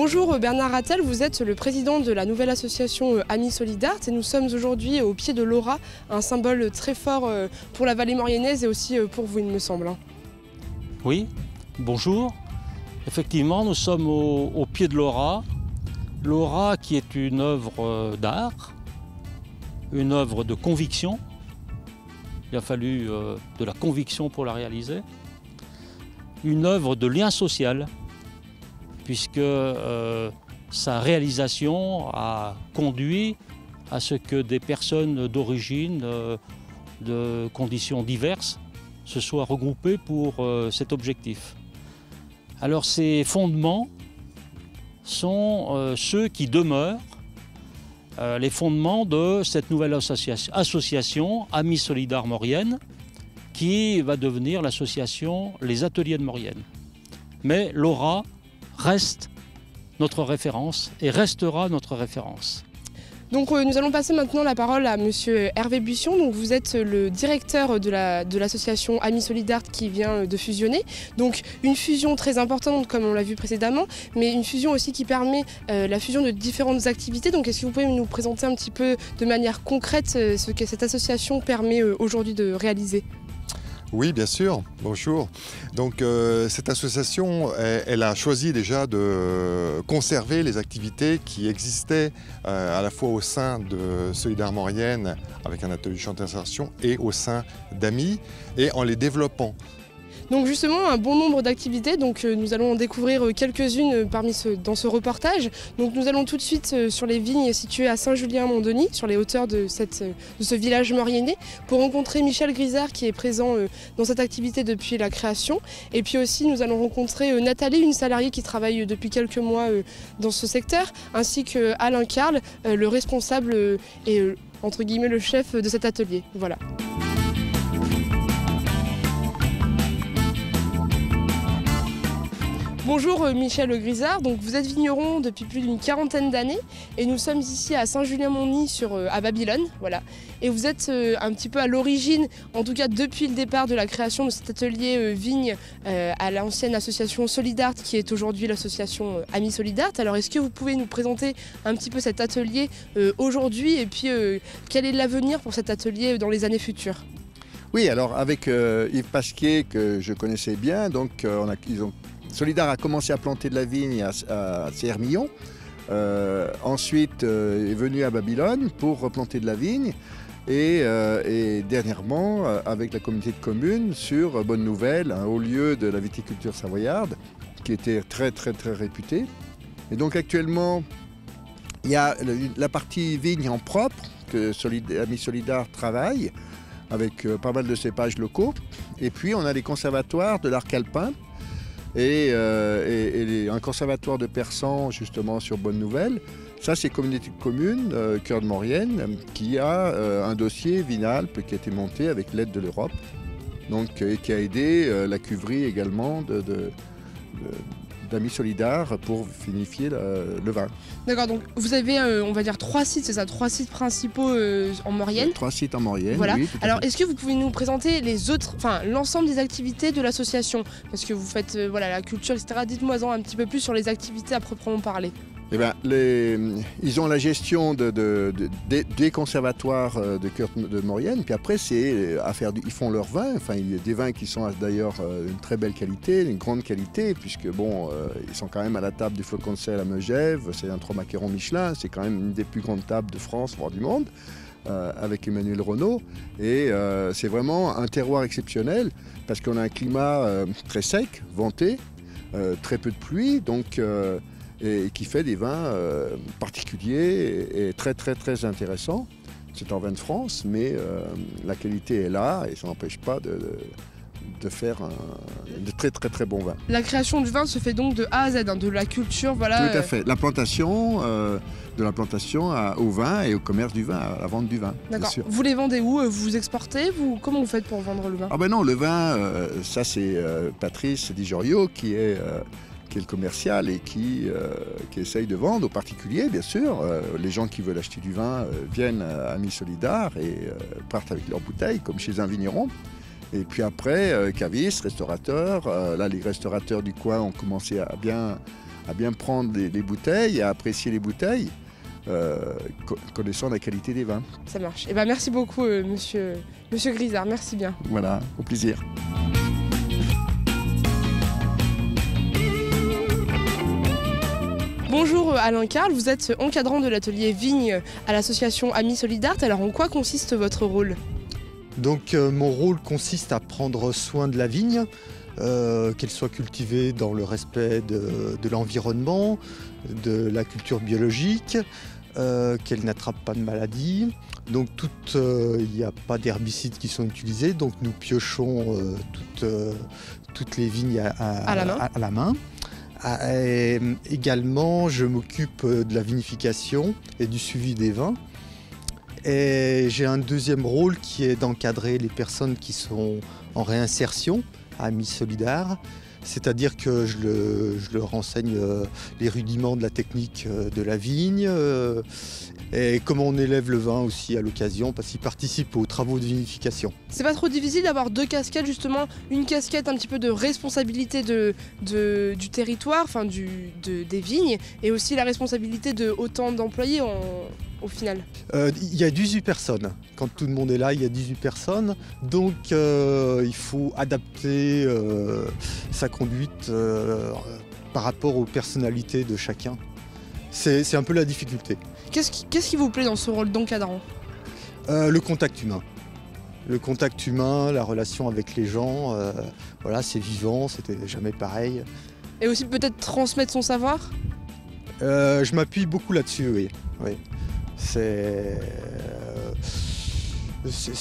Bonjour Bernard Rattel, vous êtes le président de la nouvelle association Amis Solidart et nous sommes aujourd'hui au pied de l'Aura, un symbole très fort pour la vallée mauriennaise et aussi pour vous il me semble. Oui, bonjour. Effectivement, nous sommes au pied de l'Aura. L'Aura qui est une œuvre d'art, une œuvre de conviction. Il a fallu de la conviction pour la réaliser. Une œuvre de lien social, puisque sa réalisation a conduit à ce que des personnes d'origine, de conditions diverses, se soient regroupées pour cet objectif. Alors ces fondements sont ceux qui demeurent les fondements de cette nouvelle association Amis Solidart Maurienne, qui va devenir l'association Les Ateliers de Maurienne. Mais l'Aura reste notre référence et restera notre référence. Donc nous allons passer maintenant la parole à monsieur Hervé Buisson. Donc vous êtes le directeur de l'association Amis Solidart qui vient de fusionner. Donc une fusion très importante comme on l'a vu précédemment, mais une fusion aussi qui permet la fusion de différentes activités. Donc est-ce que vous pouvez nous présenter un petit peu de manière concrète ce que cette association permet aujourd'hui de réaliser ? Oui, bien sûr. Bonjour. Donc cette association, elle a choisi déjà de conserver les activités qui existaient à la fois au sein de Solidart Maurienne avec un atelier chant d'insertion et au sein d'Amis et en les développant. Donc justement, un bon nombre d'activités, donc nous allons en découvrir quelques-unes dans ce reportage. Donc nous allons tout de suite sur les vignes situées à Saint-Julien-Mont-Denis, sur les hauteurs de ce village mauriennais, pour rencontrer Michel Grisard qui est présent dans cette activité depuis la création. Et puis aussi nous allons rencontrer Nathalie, une salariée qui travaille depuis quelques mois dans ce secteur, ainsi que Alain Carle, le responsable et entre guillemets le chef de cet atelier. Voilà. Bonjour Michel Grisard, donc vous êtes vigneron depuis plus d'une quarantaine d'années et nous sommes ici à Saint-Julien-Mont-Denis à Babylone, voilà. Et vous êtes un petit peu à l'origine, en tout cas depuis le départ de la création de cet atelier vigne à l'ancienne association Solidart qui est aujourd'hui l'association Amis Solidart. Alors est-ce que vous pouvez nous présenter un petit peu cet atelier aujourd'hui et puis quel est l'avenir pour cet atelier dans les années futures ? Oui, alors avec Yves Pasquier que je connaissais bien, donc Solidart a commencé à planter de la vigne à Ciermillon. Ensuite est venu à Babylone pour replanter de la vigne. Et dernièrement, avec la communauté de communes, sur Bonne Nouvelle, un haut lieu de la viticulture savoyarde, qui était très réputé. Et donc actuellement, il y a la partie vigne en propre, que Amis Solidart travaille, avec pas mal de cépages locaux. Et puis on a les conservatoires de l'arc alpin, et un conservatoire de Persan justement sur Bonne Nouvelle. Ça c'est communauté de communes, Cœur de Maurienne, qui a un dossier Vinalpes qui a été monté avec l'aide de l'Europe, donc et qui a aidé la cuverie également d'Amis Solidart pour vinifier le vin. D'accord, donc vous avez, on va dire, 3 sites, c'est ça, 3 sites principaux en Maurienne. 3 sites en Maurienne, voilà. Oui. Alors, est-ce que vous pouvez nous présenter l'ensemble des activités de l'association ? Parce que vous faites la culture, etc. Dites-moi un petit peu plus sur les activités à proprement parler. Eh bien, ils ont la gestion des conservatoires de Cœur de Maurienne, puis après ils font leur vin. Enfin, il y a des vins qui sont d'ailleurs d'une très belle qualité, d'une grande qualité, puisque ils sont quand même à la table du Flocon de Sel à Megève, c'est un 3 macarons Michelin, c'est quand même une des plus grandes tables de France, voire du monde, avec Emmanuel Renaud. Et c'est vraiment un terroir exceptionnel, parce qu'on a un climat très sec, venté, très peu de pluie, donc et qui fait des vins particuliers et très intéressants. C'est en vin de France, mais la qualité est là et ça n'empêche pas de faire de très bons vins. La création du vin se fait donc de A à Z, de la culture, voilà. Tout à fait. La plantation, de la plantation au vin et au commerce du vin, à la vente du vin. D'accord. Vous les vendez où ? Vous exportez ? Comment vous faites pour vendre le vin ? Ah ben non, le vin, ça c'est Patrice Di Giorio qui est le commercial et qui essaye de vendre aux particuliers, bien sûr. Les gens qui veulent acheter du vin viennent à Amis Solidart et partent avec leurs bouteilles, comme chez un vigneron. Et puis après, cavistes, restaurateurs. Là, les restaurateurs du coin ont commencé à à bien prendre les bouteilles, à apprécier les bouteilles, connaissant la qualité des vins. Ça marche. Et ben merci beaucoup, monsieur Grisard. Merci bien. Voilà, au plaisir. Bonjour Alain Carl, vous êtes encadrant de l'atelier Vigne à l'association Amis Solidart. Alors en quoi consiste votre rôle ? Donc mon rôle consiste à prendre soin de la vigne, qu'elle soit cultivée dans le respect de l'environnement, de la culture biologique, qu'elle n'attrape pas de maladies. Donc il n'y a pas d'herbicides qui sont utilisés, donc nous piochons toutes les vignes à la main. Et également, je m'occupe de la vinification et du suivi des vins. Et j'ai un deuxième rôle qui est d'encadrer les personnes qui sont en réinsertion à Amis Solidart. C'est-à-dire que je leur enseigne les rudiments de la technique de la vigne et comment on élève le vin aussi à l'occasion parce qu'ils participent aux travaux de vinification. C'est pas trop difficile d'avoir deux casquettes justement, une casquette un petit peu de responsabilité du territoire, enfin des vignes, et aussi la responsabilité de autant d'employés au final. Il y a 18 personnes. Quand tout le monde est là, il y a 18 personnes. Donc il faut adapter sa conduite par rapport aux personnalités de chacun. C'est un peu la difficulté. Qu'est-ce qui vous plaît dans ce rôle d'encadrant ? Le contact humain. Le contact humain, la relation avec les gens, voilà, c'est vivant, c'était jamais pareil. Et aussi peut-être transmettre son savoir ? Je m'appuie beaucoup là-dessus, oui. C'est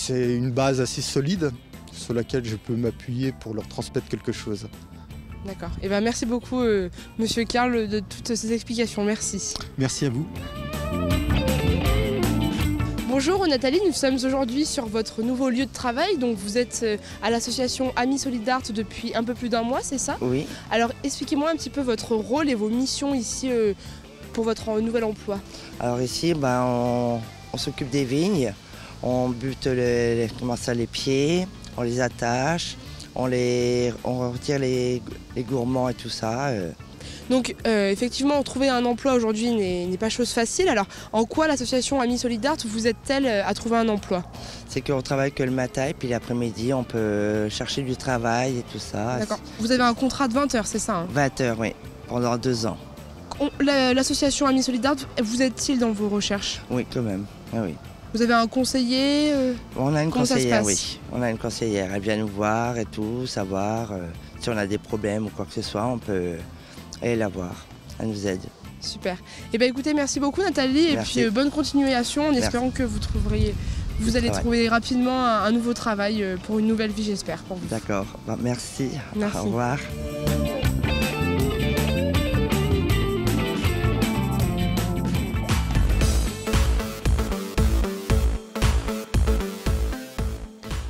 une base assez solide sur laquelle je peux m'appuyer pour leur transmettre quelque chose. D'accord. Et ben merci beaucoup, monsieur Carl, de toutes ces explications. Merci. Merci à vous. Bonjour Nathalie, nous sommes aujourd'hui sur votre nouveau lieu de travail. Donc vous êtes à l'association Amis Solidart depuis un peu plus d'un mois, c'est ça ? Oui. Alors expliquez-moi un petit peu votre rôle et vos missions ici pour votre nouvel emploi. Alors ici, on s'occupe des vignes, on bute les pieds, on les attache, on retire les gourmands et tout ça. Donc effectivement, trouver un emploi aujourd'hui n'est pas chose facile. Alors en quoi l'association Amis Solidart vous aide-t-elle à trouver un emploi ? C'est qu'on travaille que le matin et puis l'après-midi, on peut chercher du travail et tout ça. D'accord. Vous avez un contrat de 20 heures, c'est ça ? 20 heures, oui, pendant 2 ans. L'association Amis Solidart vous aide-t-il dans vos recherches ? Oui, quand même, oui. Vous avez un conseiller On a une Comment conseillère, ça se passe ? oui. On a une conseillère, elle vient nous voir et tout, savoir si on a des problèmes ou quoi que ce soit, on peut aller la voir, elle nous aide. Super. Et bien écoutez, merci beaucoup Nathalie, Merci. et puis bonne continuation en espérant que vous allez trouver rapidement un nouveau travail pour une nouvelle vie, j'espère, pour vous. D'accord, merci. Merci. Au revoir.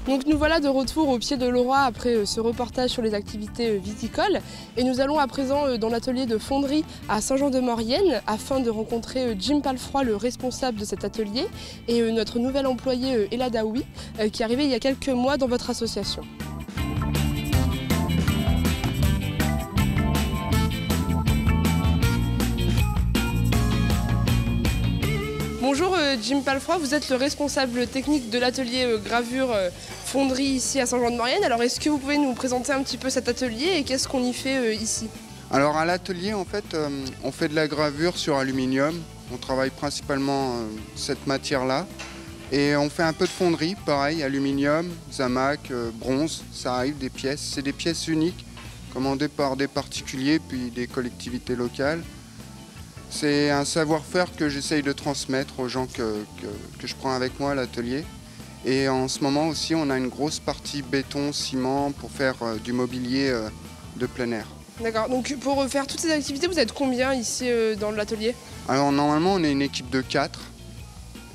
Donc nous voilà de retour au pied de l'Auroy après ce reportage sur les activités viticoles, et nous allons à présent dans l'atelier de fonderie à Saint-Jean-de-Maurienne afin de rencontrer Jim Palfroy, le responsable de cet atelier, et notre nouvel employé Ella Daoui qui est arrivé il y a quelques mois dans votre association. Bonjour Jim Palfroy, vous êtes le responsable technique de l'atelier gravure fonderie ici à Saint-Jean-de-Maurienne. Alors est-ce que vous pouvez nous présenter un petit peu cet atelier et qu'est-ce qu'on y fait ici ? Alors à l'atelier en fait on fait de la gravure sur aluminium. On travaille principalement cette matière-là. Et on fait un peu de fonderie, pareil, aluminium, zamac, bronze, ça arrive des pièces. C'est des pièces uniques commandées par des particuliers puis des collectivités locales. C'est un savoir-faire que j'essaye de transmettre aux gens que je prends avec moi à l'atelier. Et en ce moment aussi, on a une grosse partie béton, ciment pour faire du mobilier de plein air. D'accord, donc pour faire toutes ces activités, vous êtes combien ici dans l'atelier ? Alors normalement, on est une équipe de 4.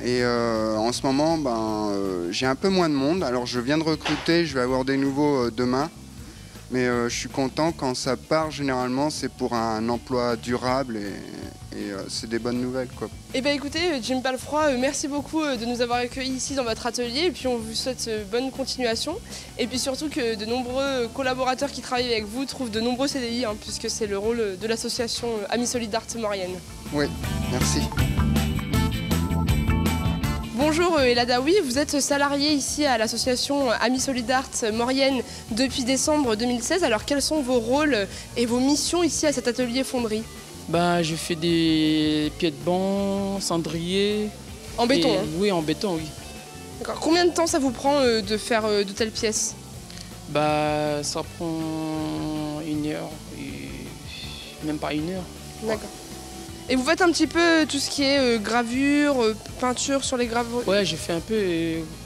Et en ce moment, j'ai un peu moins de monde. Alors je viens de recruter, je vais avoir des nouveaux demain. Mais je suis content quand ça part, généralement c'est pour un emploi durable et c'est des bonnes nouvelles, quoi. Eh bien écoutez, Jim Palfroy, merci beaucoup de nous avoir accueillis ici dans votre atelier et puis on vous souhaite bonne continuation et puis surtout que de nombreux collaborateurs qui travaillent avec vous trouvent de nombreux CDI puisque c'est le rôle de l'association Amis Solid'Art Maurienne. Oui, merci. Bonjour Eladaoui, vous êtes salarié ici à l'association Amis Solid'Art Maurienne depuis décembre 2016. Alors quels sont vos rôles et vos missions ici à cet atelier fonderie? Je fais des pieds de banc, cendrier. En béton Oui, en béton, oui. D'accord. Combien de temps ça vous prend de faire de telles pièces? Ça prend 1 heure, et même pas 1 heure. D'accord. Et vous faites un petit peu tout ce qui est gravure, peinture sur les gravures? Ouais, j'ai fait un peu,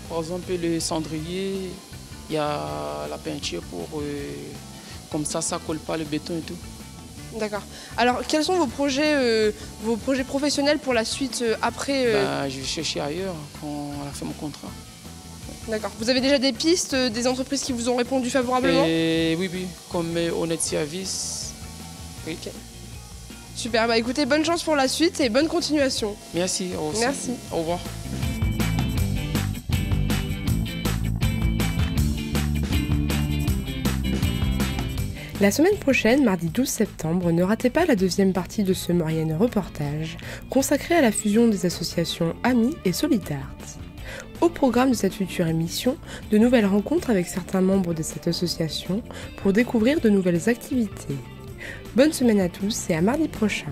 par exemple, le cendrier. Il y a la peinture pour... comme ça colle pas le béton et tout. D'accord. Alors, quels sont vos projets professionnels pour la suite après Je vais chercher ailleurs quand on a fait mon contrat. D'accord. Vous avez déjà des pistes, des entreprises qui vous ont répondu favorablement? Oui, comme Honnête Service. Oui. Okay. Super, écoutez, bonne chance pour la suite et bonne continuation. Merci. Merci. Au revoir. La semaine prochaine, mardi 12 septembre, ne ratez pas la deuxième partie de ce Maurienne reportage consacré à la fusion des associations Amis et Solid'Art. Au programme de cette future émission, de nouvelles rencontres avec certains membres de cette association pour découvrir de nouvelles activités. Bonne semaine à tous et à mardi prochain.